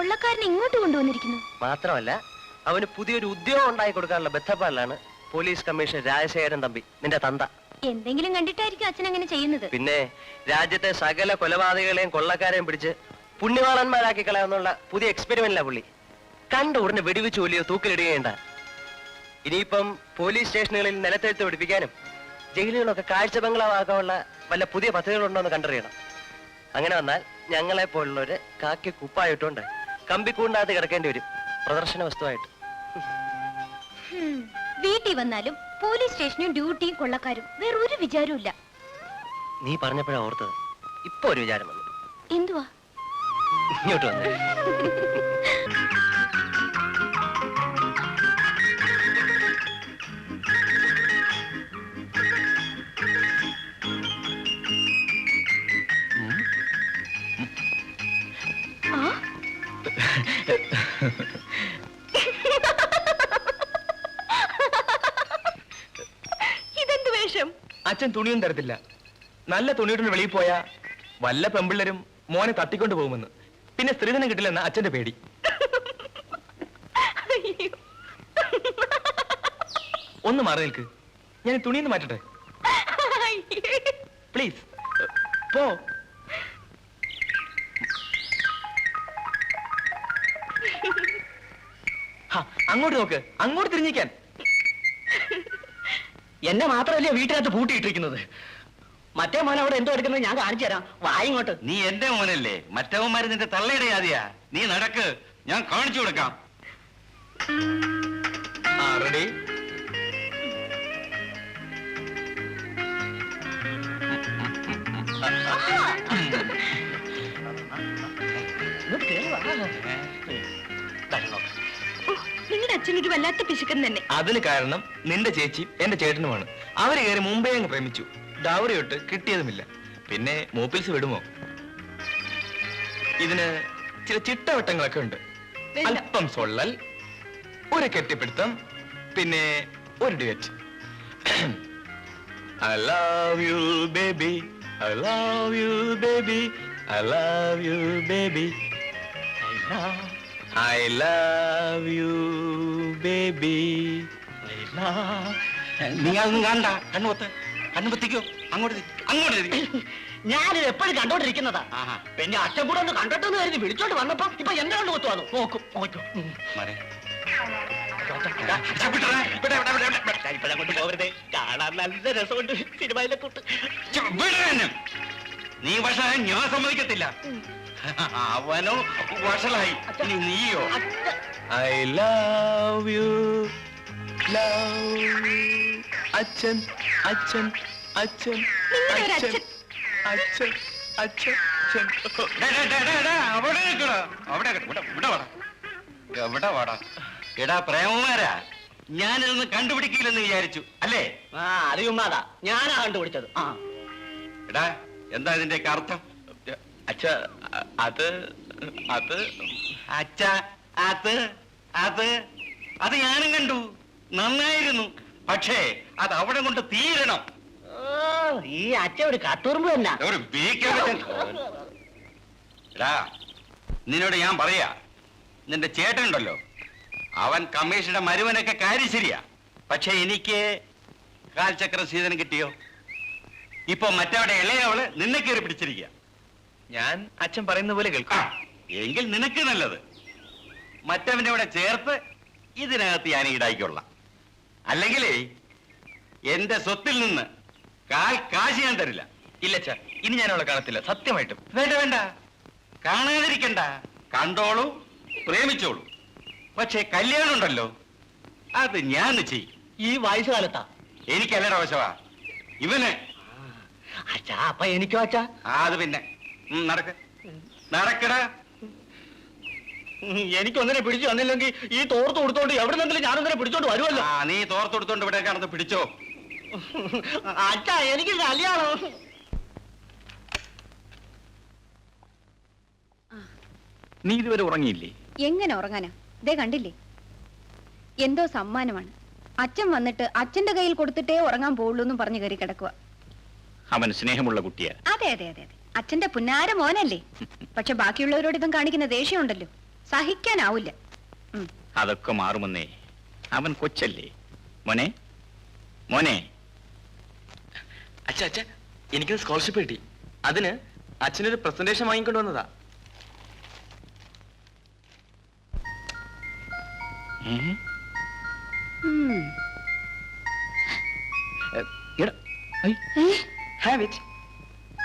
കൊള്ളക്കാരനെ ഇങ്ങോട്ട് കൊണ്ടുവന്നിരിക്കുന്നു. മാത്രമല്ല അവന് പുതിയൊരു ഉദ്യോഗം ഉണ്ടായി കൊടുക്കാനുള്ള ബന്ധപ്പാടിലാണ് പോലീസ് കമ്മീഷണർ രാജശേഖരൻ തമ്പി, നിന്റെ തന്ത. എന്തെങ്കിലും കണ്ടിട്ടായിരിക്കും അച്ഛൻ അങ്ങനെ ചെയ്യുന്നത്. പിന്നെ രാജ്യത്തെ സകല കൊലപാതകളെയും കൊള്ളക്കാരെയും പിടിച്ച് പുണ്യവാളന്മാരാക്കി കളയാന്നുള്ള പുതിയ എക്സ്പെരിമെന്റിലാ പുള്ളി. കണ്ട ഉടനെ വെടിവെച്ച് കൊല്ലിയോ തൂക്കിലിടുകയുണ്ട. ഇനിയിപ്പം പോലീസ് സ്റ്റേഷനുകളിൽ നിലത്തെഴുത്ത് പിടിപ്പിക്കാനും ജയിലുകളൊക്കെ കാഴ്ച ബംഗ്ലാവാക്കാനുള്ള വല്ല പുതിയ പദ്ധതികളുണ്ടോ എന്ന് കണ്ടറിയണം. അങ്ങനെ വന്നാൽ ഞങ്ങളെ പോലുള്ളവര് കാക്കി കുപ്പായിട്ടുണ്ട് കമ്പിക്കൂണ്ടാതെ കിടക്കേണ്ടി വരും പ്രദർശന വസ്തുവായിട്ട്. വീട്ടിൽ വന്നാലും പോലീസ് സ്റ്റേഷനും ഡ്യൂട്ടിയും കൊള്ളക്കാരും വേറൊരു വിചാരവും ഇല്ല. നീ പറഞ്ഞപ്പോഴാ ഓർത്തത്, ഇപ്പൊ ഒരു വിചാരം വന്നു. എന്തുവാ? ഇങ്ങോട്ട് വന്നേ. ഇതെന്ത് വേഷം? അച്ഛൻ തുണിയൊന്നും തരത്തില്ല. നല്ല തുണിയുടെ വെളിയിൽ പോയാ വല്ല പെമ്പിള്ളരും മോനെ തട്ടിക്കൊണ്ട് പോകുമെന്ന്, പിന്നെ സ്ത്രീധനം കിട്ടില്ലെന്ന അച്ഛന്റെ പേടി. ഒന്ന് മാറി നിൽക്ക്, ഞാൻ തുണിയൊന്ന് മാറ്റട്ടെ പ്ലീസ്. പോ. അങ്ങോട്ട് നോക്ക്, അങ്ങോട്ട് തിരിഞ്ഞിക്കാൻ. എന്നെ മാത്രമല്ലേ വീട്ടിനകത്ത് പൂട്ടിയിട്ടിരിക്കുന്നത്. മറ്റേ മോൻ അവിടെ എന്തോ എടുക്കുന്നത് ഞാൻ കാണിച്ചു തരാം. വായിങ്ങോട്ട്. നീ എന്റെ മോനല്ലേ, മറ്റവന്മാര് നിന്റെ തള്ളയുടെ ആദ്യാ. നീ നടക്ക്, ഞാൻ കാണിച്ചു കൊടുക്കാം. റെഡി? നിങ്ങളുടെ അച്ഛനൊരു വല്ലാത്ത പിശുക്കൻ തന്നെ. അതിന് കാരണം നിന്റെ ചേച്ചിയും എന്റെ ചേട്ടനുമാണ്. അവര് കയറി മുമ്പേ അങ്ങ് പ്രേമിച്ചു. ഡൗറിയൊട്ട് കിട്ടിയതുമില്ല. പിന്നെ മൂപ്പിൽസ് വിടുമോ? ഇതിന് ചില ചിട്ടവട്ടങ്ങളൊക്കെ ഉണ്ട്. അല്പം സൊള്ളൽ, ഒരു കെട്ടിപ്പിടുത്തം, പിന്നെ ഒരു ഡിവറ്റ്. I love you baby, I love you baby, I love you baby, I love you baby, I love. നീ അതൊന്നും കണ്ട, കണ്ണുപത്ത് കണ്ണുപത്തിക്കോ. അങ്ങോട്ട് ഞാനിത് എപ്പോഴും കണ്ടോണ്ടിരിക്കുന്നതാ. പിന്നെ അച്ഛൻ കൂടെ ഒന്ന് കണ്ടിട്ടെന്ന് കരുതി വിളിച്ചോണ്ട് വന്നപ്പോ ഇപ്പൊ എന്റെ കണ്ണു കൊത്തുവാന്നു. നോക്കും നോക്കും. കാണാൻ നല്ല രസമുണ്ട് സിനിമയിലെ കൂട്ട്. നീ പക്ഷേ ഞാൻ സമ്മതിക്കത്തില്ല. അവനോ വഷളായി, നീയോ? I love you, love you. അച്ഛൻ അച്ഛൻ അച്ഛൻ അച്ഛൻ അച്ഛൻ അച്ഛൻ. എവിടെ വാടാ? എടാ പ്രേമമാരാ, ഞാനിതൊന്നും കണ്ടുപിടിക്കില്ലെന്ന് വിചാരിച്ചു അല്ലേ? അറിയുമാതാ, ഞാനാ കണ്ടുപിടിച്ചത്. എടാ, എന്താ ഇതിന്റെയൊക്കെ അർത്ഥം? അച്ഛ അത് അത് അച്ഛ അത് അത് അത് ഞാനും കണ്ടു, നന്നായിരുന്നു. പക്ഷേ അത് അവിടെ കൊണ്ട് തീരണം. ഈ അച്ഛൻ ഒരു കത്തുറുമ്പ് തന്നെ. ഒരു എടാ, നിന്നോട് ഞാൻ പറയാ, നിന്റെ ചേട്ടനുണ്ടല്ലോ, അവൻ കമ്മീഷന്റെ മരുവനൊക്കെ കാര്യം ശരിയാ. പക്ഷെ എനിക്ക് കാൽചക്ര സീതനം കിട്ടിയോ? ഇപ്പൊ മറ്റവിടെ ഇളയവള് നിന്നെ കയറി പിടിച്ചിരിക്കുക. ഞാൻ അച്ഛൻ പറയുന്ന പോലെ കേൾക്കാം. എങ്കിൽ നിനക്ക് നല്ലത് മറ്റവന്റെ അവിടെ ചേർത്ത് ഇതിനകത്ത് ഞാൻ ഈടായിക്കൊള്ളാം. അല്ലെങ്കിലേ എന്റെ സ്വത്തിൽ നിന്ന് കാശ് ഞാൻ തരില്ല. ഇല്ല അച്ഛാ, ഇനി ഞാൻ അവളെ കാണത്തില്ല, സത്യമായിട്ടും. വേണ്ട വേണ്ട, കാണാതിരിക്കണ്ട, കണ്ടോളൂ, പ്രേമിച്ചോളൂ. പക്ഷെ കല്യാണം ഉണ്ടല്ലോ, അത് ഞാൻ ചെയ്യും. ഈ വയസ്സുകാലത്താ? എനിക്കല്ലട വശവാ ഇവന്. അച്ഛാ, അപ്പൊ എനിക്കോ അച്ഛാ? അത് പിന്നെ നടക്ക നടക്കടാ. എനിക്കൊന്നിനെ പിടിച്ചു വന്നില്ലെങ്കിൽ ഈ തോർത്ത് കൊടുത്തോണ്ട് എവിടെ നിന്നെങ്കിലും ഞാനൊന്നിനെ പിടിച്ചോണ്ട് വരുമല്ലോ. നീ തോർത്ത് കൊടുത്തോണ്ട് ഇവിടെ കാണുന്നത് പിടിച്ചോ. അച്ഛാ, എനിക്ക് കല്യാണം. നീ ഇതുവരെ ഉറങ്ങിയില്ലേ? എങ്ങനെ ഉറങ്ങാനാ? ദേ കണ്ടില്ലേ, എന്തോ സമ്മാനമാണ്. അച്ഛൻ വന്നിട്ട് അച്ഛന്റെ കയ്യിൽ കൊടുത്തിട്ടേ ഉറങ്ങാൻ പോവുള്ളൂ എന്നും പറഞ്ഞു കയറി കിടക്കുക. അവൻ സ്നേഹമുള്ള കുട്ടിയാ. അതെ അതെ അതെ അതെ, അച്ഛന്റെ പുന്നാര മോനല്ലേ. പക്ഷെ ബാക്കിയുള്ളവരോട് ഇതും കാണിക്കുന്ന ദേഷ്യമുണ്ടല്ലോ. സഹിക്കാനാവില്ല. അതൊക്കെ മാറുമെന്നേ. അവൻ കൊച്ചല്ലേ. മോനെ മോനെ. അച്ഛ അച്ഛ, എനിക്കൊരു സ്കോളർഷിപ്പ് കിട്ടി. അതിന് അച്ഛനൊരു പ്രസന്റേഷൻ വാങ്ങിക്കൊണ്ട് വന്നതാ.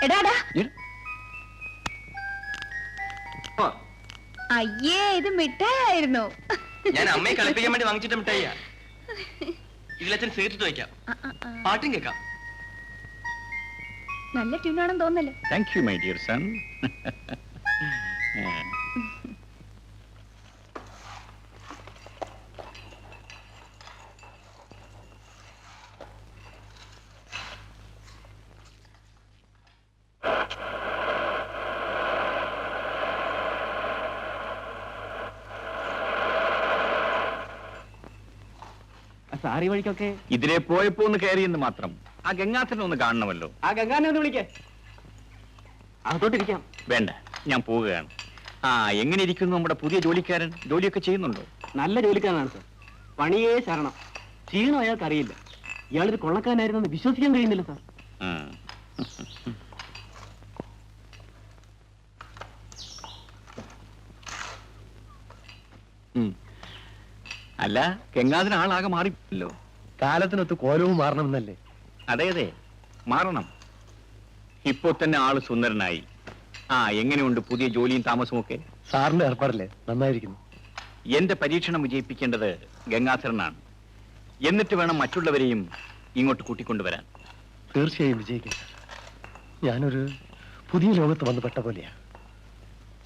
എടാടാ, അയ്യേ, ഇത് മിഠായിരുന്നു. ഞാൻ അമ്മയെ കളിപ്പിക്കാൻ വേണ്ടി വാങ്ങിച്ചിട്ട് മിഠായിയാ. ഇതിലച്ഛൻ സീറ്റിട്ട് വയ്ക്കാം, പാട്ടും കേൾക്കാം. നല്ല ട്യൂണാണെന്ന് തോന്നല്ലേ? Thank you my dear son. സാറി വഴിക്കൊക്കെ ഇതിലെ പോയപ്പോ ഒന്ന് കയറിയെന്ന് മാത്രം. ആ ഗംഗാധരനെ ഒന്ന് കാണണമല്ലോ. ആ ഗംഗാനെ ഒന്ന് വിളിക്കേ. അകത്തോട്ടിരിക്കാം. വേണ്ട, ഞാൻ പോവുകയാണ്. എങ്ങനെ ഇരിക്കുന്നു നമ്മുടെ പുതിയ ജോലിക്കാരൻ? ജോലിയൊക്കെ ചെയ്യുന്നുണ്ടോ? നല്ല ജോലിക്കാരനാണ് സാർ. പണിയേ ശരണം. ക്ഷീണം അയാൾക്ക് അറിയില്ല. ഇയാളൊരു കൊള്ളക്കാരനായിരുന്നെന്ന് വിശ്വസിക്കാൻ കഴിയുന്നില്ല സാർ. അല്ല, ഗംഗാധരൻ ആളാകെ മാറില്ലോ. കാലത്തിനൊത്ത് കോലവും മാറണമെന്നല്ലേ? അതെ അതെ, മാറണം. ഇപ്പോ തന്നെ ആള് സുന്ദരനായി. എങ്ങനെയുണ്ട് പുതിയ ജോലിയും താമസവും ഒക്കെ? സാറിന്റെ ഏർപ്പാടല്ലേ, നന്നായിരിക്കുന്നു. എന്റെ പരീക്ഷണം വിജയിപ്പിക്കേണ്ടത് ഗംഗാധരനാണ്. എന്നിട്ട് വേണം മറ്റുള്ളവരെയും ഇങ്ങോട്ട് കൂട്ടിക്കൊണ്ടുവരാൻ. തീർച്ചയായും വിജയിക്കും. ഞാനൊരു പുതിയ ലോകത്ത് വന്ന് പെട്ട പോലെയാ.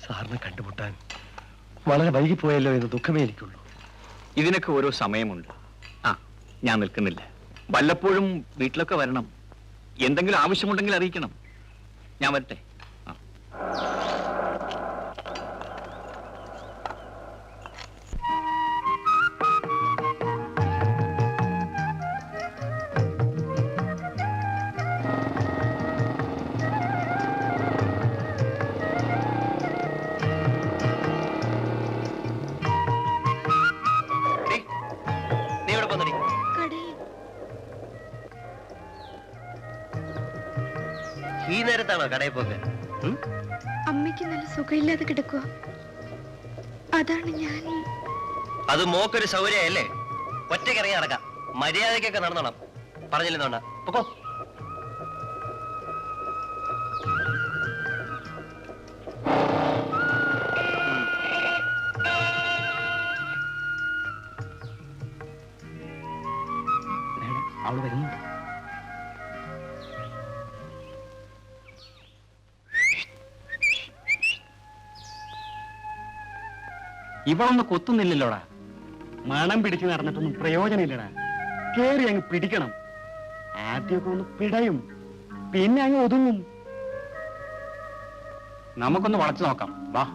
സാറിനെ കണ്ടുമുട്ടാൻ വളരെ വൈകിപ്പോയല്ലോ എന്ന് ദുഃഖമേ എനിക്കുള്ളൂ. ഇതിനൊക്കെ ഓരോ സമയമുണ്ട്. ഞാൻ നിൽക്കുന്നില്ല. വല്ലപ്പോഴും വീട്ടിലൊക്കെ വരണം. എന്തെങ്കിലും ആവശ്യമുണ്ടെങ്കിൽ അറിയിക്കണം. ഞാൻ വരട്ടെ. ഈ നേരത്താണോ കടയിൽ പോക്ക്? അമ്മയ്ക്ക് നല്ല സുഖമില്ലാതെ കിടക്കുക. അതാണ് ഞാൻ. അത് മോക്കൊരു സൗകര്യമല്ലേ? ഒറ്റക്കിറങ്ങി നടക്കാം. മര്യാദക്കൊക്കെ നടന്നോണം. പറഞ്ഞില്ലെന്നോണ്ട പൊക്കോ. അവള് വരുന്നു. ഇവളൊന്ന് കൊത്തുന്നില്ലല്ലോടാ. മണം പിടിച്ച് നടന്നിട്ടൊന്നും പ്രയോജനമില്ലടാ. കേറി അങ്ങ് പിടിക്കണം. ആദ്യമൊക്കെ ഒന്ന് പിടയും, പിന്നെ അങ്ങ് ഒതുങ്ങും. നമുക്കൊന്ന് വളച്ചു നോക്കാം. വാ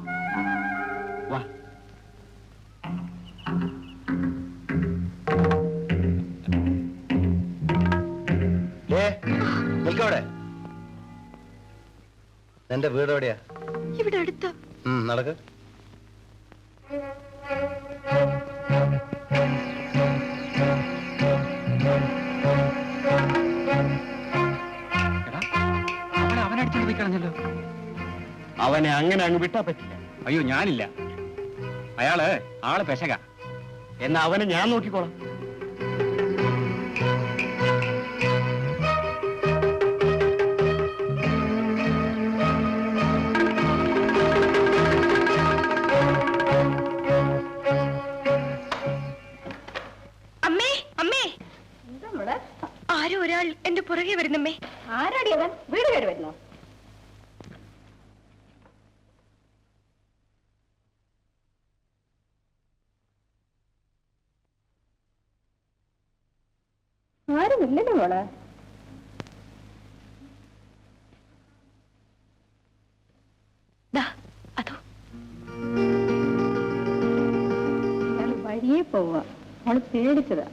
വാ. നിൽക്കവിടെ. എന്റെ വീട് എവിടെയാ? ഇവിടെ അടുത്ത. നടക്ക്. അവനടിച്ചു പോയിക്കളഞ്ഞല്ലോ. അവനെ അങ്ങനെ അങ്ങ് വിട്ടാ പറ്റില്ല. അയ്യോ, ഞാനില്ല. അയാള് ആള് പെശക. എന്നാ അവനെ ഞാൻ നോക്കിക്കോളാം. ആരോ ഒരാൾ എന്റെ പുറകെ വരുന്നമ്മേ. ആരാടി അവൻ? വീട് കയറി വരുന്നോ? ആരുമില്ലല്ലോ മോളെ. അതോ വഴിയെ പോവാ. അവള് പേടിച്ചതാ.